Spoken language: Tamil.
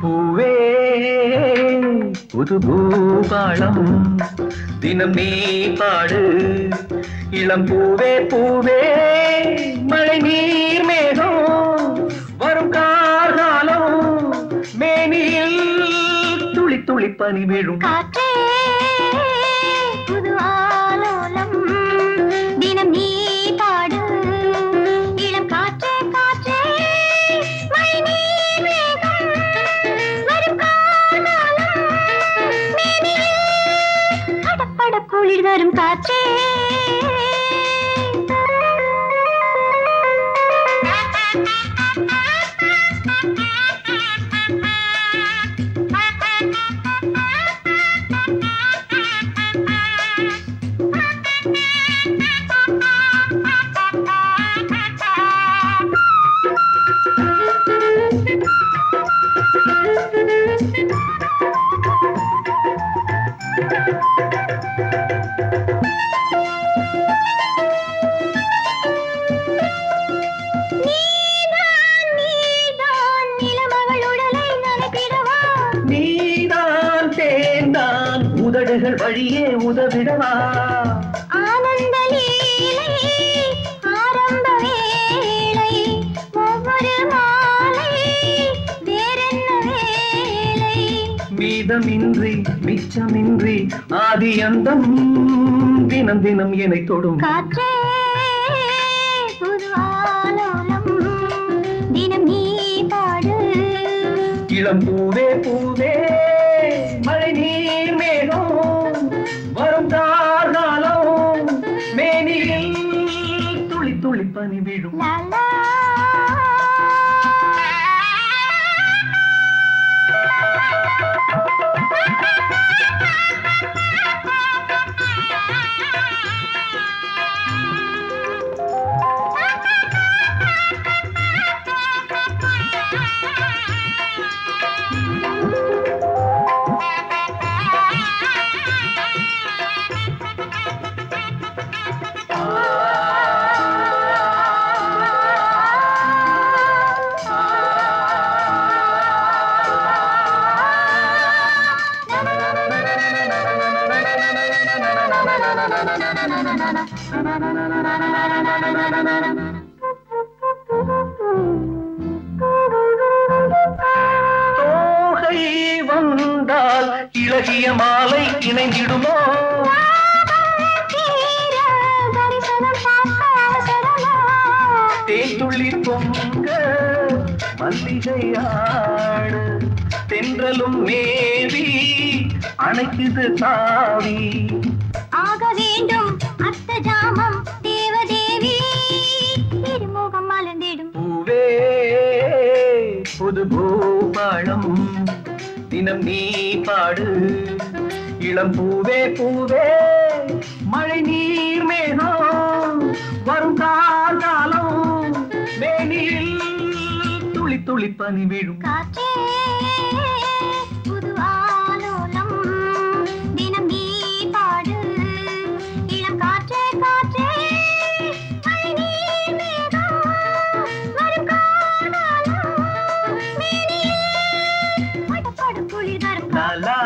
பூவே புது பூபாளம் தினம் நீ பாடு இளம் பூவே பூவே மழை நீர் மேகம் வரும் கார்காலம் மேனியில் துளி துளி பனி விழும் புது ஆலோலம் தினம் நீ பாடு இளம் காற்றே காற்றே மழை நீர் மேகம் வரும் கார்காலம் மேனியில் படப்பட குளிர் வரும் காற்றே உதடுகள் வழியே உதவிடவா ஆனந்த லீலை ஆரம்ப வேளை ஒவ்வொரு மாலை வேறென்ன வேலை மீதமின்றி மிச்சமின்றி ஆதி அந்தம் தினம் தினம் என்னை தொடும் காற்றே புது ஆலோலம் தினம் நீ பாடு இளம் பூவே பூவே மழை நீர் மேகம் வரும் கார்காலம் மேனியில் துளி துளி பனி விழும் தோகை வந்தால் இளகிய மாலை இணைந்திடுமோ தேன்துள்ளி பொங்க மல்லிகையாடு தென்றலும் மேவி அணைக்குது தாவி ஆக வேண்டும் அத்த ஜாமம் தேவதேவி திருமுகம் மலர்ந்திடும் பூவே புது பூபாளம் தினம் நீ பாடு இளம் பூவே பூவே மழை நீர் மேகம் வரும் கார்காலம் மேனியில் துளி துளி பனி விழும் காற்றே புது ஆலோலம் தினம் நீ பாடு இளம் காற்றே காற்றே மழை நீர் மேகம் வரும் கார்காலம் மேனியில் படபட குளிர் வரும் லா